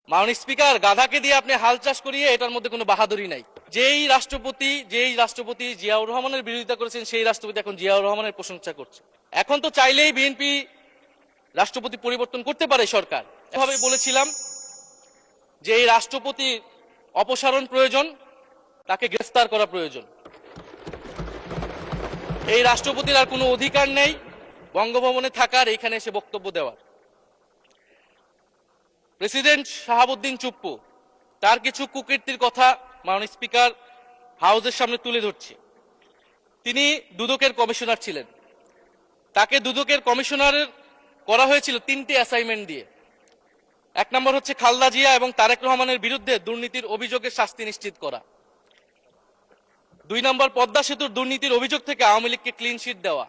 মাননীয় স্পিকার, গাধাকে দিয়ে আপনি হাল চাষ করিয়ে এটার মধ্যে কোনো বাহাদুরি নাই। যেই রাষ্ট্রপতি জিয়াউর রহমানের বিরোধিতা করেছেন সেই রাষ্ট্রপতি এখন জিয়াউর রহমানের প্রশংসা করছে। এখন তো চাইলেই বিএনপি রাষ্ট্রপতি পরিবর্তন করতে পারে সরকার। এভাবে বলেছিলাম যে এই রাষ্ট্রপতির অপসারণ প্রয়োজন, তাকে গ্রেফতার করা প্রয়োজন। এই রাষ্ট্রপতির আর কোনো অধিকার নেই বঙ্গভবনে থাকার, এইখানে এসে বক্তব্য দেওয়ার। প্রেসিডেন্ট শাহাবুদ্দিন চুপ্পু তার কিছু কুকীর্তির কথা মাননীয় স্পিকার হাউসের সামনে তুলে ধরছি। তিনি দুদকের কমিশনার ছিলেন। তাকে দুদকের কমিশনারের করা হয়েছিল 3টি অ্যাসাইনমেন্ট দিয়ে। 1 নম্বর হচ্ছে খালেদা জিয়া এবং তারেক রহমানের বিরুদ্ধে দুর্নীতির অভিযোগের শাস্তি নিশ্চিত করা। 2 নম্বর পদ্মা সেতুর দুর্নীতির অভিযোগ থেকে আওয়ামী লীগকে ক্লিন শিট দেওয়া।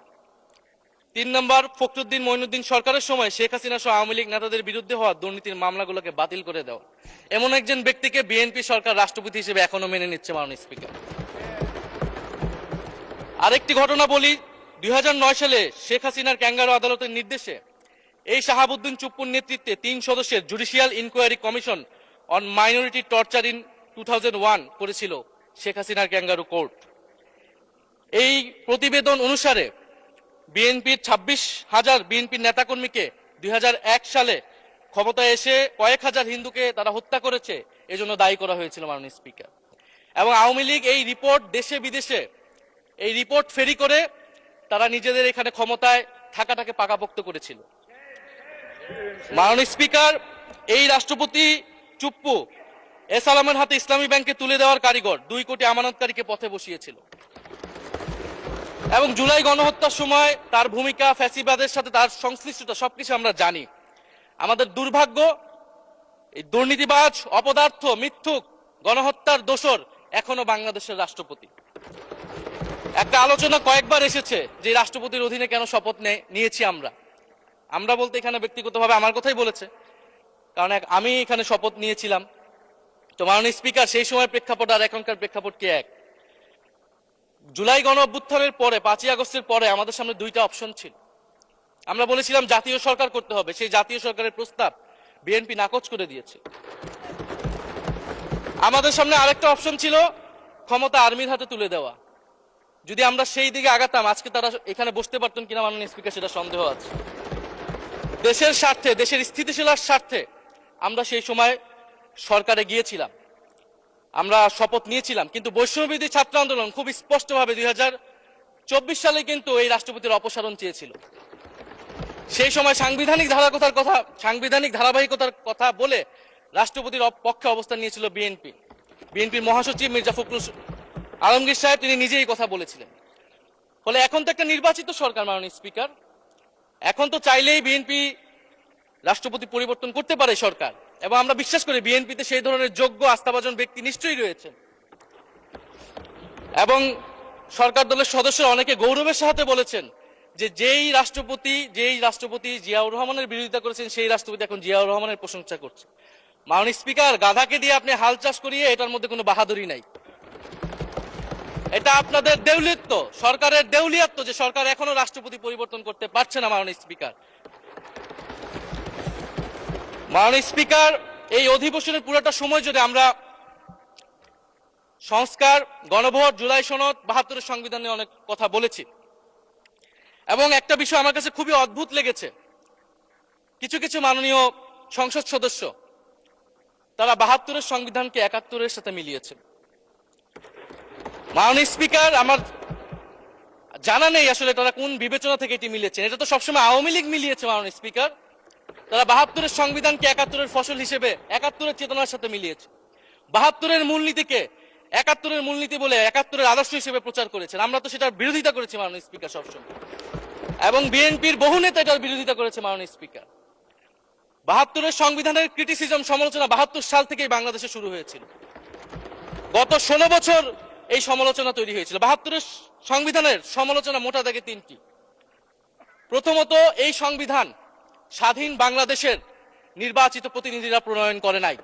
3 নম্বর ফখরুদ্দিন মঈনুদ্দিন সরকারের সময় শেখ হাসিনা সহ আওয়ামী লীগ নেতাদের বিরুদ্ধে হওয়া দুর্নীতির মামলাগুলোকে বাতিল করে দেওয়া। এমন একজন ব্যক্তিকে বিএনপি সরকার রাষ্ট্রপতি হিসেবে এখনো মেনে নিচ্ছে মাননীয় স্পিকার। আরেকটি ঘটনা বলি, 2009 সালে শেখ হাসিনার ক্যাঙ্গারু আদালতের নির্দেশে এই শাহাবুদ্দিন চুপ্পুর নেতৃত্বে 3 সদস্যের judicial inquiry commission on minority torture in 2001 করেছিল শেখ হাসিনার ক্যাঙ্গারু কোর্ট। এই প্রতিবেদন অনুসারে বিএনপির 26,000 বিএনপির নেতাকর্মীকে 2001 সালে ক্ষমতায় এসে কয়েক হাজার হিন্দুকে তারা হত্যা করেছে, এজন্য দায়ী করা হয়েছিল মাননীয় স্পিকার। এবং আওয়ামী লীগ এই রিপোর্ট দেশে বিদেশে এই রিপোর্ট ফেরি করে তারা নিজেদের এখানে ক্ষমতায় থাকাটাকে পাকাপোক্ত করেছিল। মাননীয় স্পিকার, এই রাষ্ট্রপতি চুপ্পু এস আলমের হাতে ইসলামী ব্যাংকে তুলে দেওয়ার কারিগর, 2 কোটি আমানতকারীকে পথে বসিয়েছিল। এবং জুলাই গণহত্যার সময় তার ভূমিকা, ফ্যাসিবাদের সাথে তার সংশ্লিষ্টতা সবকিছু আমরা জানি। আমাদের দুর্ভাগ্য, এই দুর্নীতিবাজ, অপদার্থ, মিথ্যুক, গণহত্যার দোষর এখনো বাংলাদেশের রাষ্ট্রপতি। একটা আলোচনা কয়েকবার এসেছে যে রাষ্ট্রপতির অধীনে কেন শপথ নিয়েছি আমরা বলতে এখানে ব্যক্তিগতভাবে আমার কথাই বলেছে, কারণ আমি এখানে শপথ নিয়েছিলাম। তো মাননীয় স্পিকার, সেই সময় প্রেক্ষাপট আর এখনকার প্রেক্ষাপট কি এক? জুলাই গণ অভ্যুত্থানের পরে 5ই আগস্টের পরে আমাদের সামনে 2টা অপশন ছিল। আমরা বলেছিলাম জাতীয় সরকার করতে হবে, সেই জাতীয় সরকারের প্রস্তাব বিএনপি নাকচ করে দিয়েছে। আমাদের সামনে আরেকটা অপশন ছিল ক্ষমতা আর্মির হাতে তুলে দেওয়া। যদি আমরা সেই দিকে আগাতাম আজকে তারা এখানে বসতে পারতেন কিনা মাননীয় স্পিকার সেটা সন্দেহ আছে। দেশের স্বার্থে, দেশের স্থিতিশীলার স্বার্থে আমরা সেই সময় সরকারে গিয়েছিলাম, আমরা শপথ নিয়েছিলাম। কিন্তু বৈষম্যবিরোধী ছাত্র আন্দোলন খুব স্পষ্টভাবে 2024 সালে কিন্তু এই রাষ্ট্রপতির অপসারণ চেয়েছিল। সেই সময় সাংবিধানিক ধারাবাহিকতার কথা বলে রাষ্ট্রপতির পক্ষে অবস্থান নিয়েছিল বিএনপির মহাসচিব মির্জা ফখরুল আলমগীর সাহেব, তিনি নিজেই কথা বলেছিলেন। ফলে এখন তো একটা নির্বাচিত সরকার মাননীয় স্পিকার, এখন তো চাইলেই বিএনপি রাষ্ট্রপতি পরিবর্তন করতে পারে সরকার। এবং আমরা বিশ্বাস করি বিএনপিতে সেই ধরনের যোগ্য আস্থাভাজন ব্যক্তি নিশ্চয়ই রয়েছে। এবং সরকার দলের সদস্যরা অনেকে গৌরবের সাথে বলেছেন যে যেই রাষ্ট্রপতি জিয়াউর রহমানের বিরোধিতা করেছেন সেই রাষ্ট্রপতি এখন জিয়াউর রহমানের প্রশংসা করছে। মাননীয় স্পিকার, গাধাকে দিয়ে আপনি হাল চাষ করিয়ে এটার মধ্যে কোনো বাহাদুরি নাই। এটা আপনাদের দেউলিয়ত্ব, সরকারের দেউলিয়াত্ব যে সরকার এখনো রাষ্ট্রপতি পরিবর্তন করতে পারছে না। মাননীয় স্পিকার, এই অধিবেশনের পুরোটা সময় যদি আমরা সংস্কার, গণভোট, জুলাই সনদ, 72-এর সংবিধান নিয়ে অনেক কথা বলেছি। এবং একটা বিষয় আমার কাছে খুবই অদ্ভুত লেগেছে, কিছু মাননীয় সংসদ সদস্য তারা 72-এর সংবিধানকে 71-এর সাথে মিলিয়েছে। মাননীয় স্পিকার, আমার জানা নেই আসলে তারা কোন বিবেচনা থেকে এটি মিলিয়েছেন। এটা তো সবসময় আওয়ামী লীগ মিলিয়েছে মাননীয় স্পিকার। তারা 72-এর সংবিধানকে 71-এর ফসল হিসেবে 71-এর চেতনার সাথে মিলিয়েছে। 72-এর মূলনীতিকে 71-এর মূলনীতি বলে 71-এর আদর্শ হিসেবে প্রচার করেছেন। আমরা তো সেটার বিরোধিতা করেছি মাননীয় স্পিকার সবসময়, এবং বিএনপির বহু নেতা এটার বিরোধিতা করেছে মাননীয় স্পিকার। 72-এর সংবিধানের ক্রিটিসিজম, সমালোচনা 72 সাল থেকেই বাংলাদেশে শুরু হয়েছিল। গত 16 বছর এই সমালোচনা তৈরি হয়েছিল। 72-এর সংবিধানের সমালোচনা মোটা দাগে 3টি। প্রথমত, এই সংবিধান স্বাধীন বাংলাদেশের নির্বাচিত প্রতিনিধিরা প্রণয়ন করে নাই।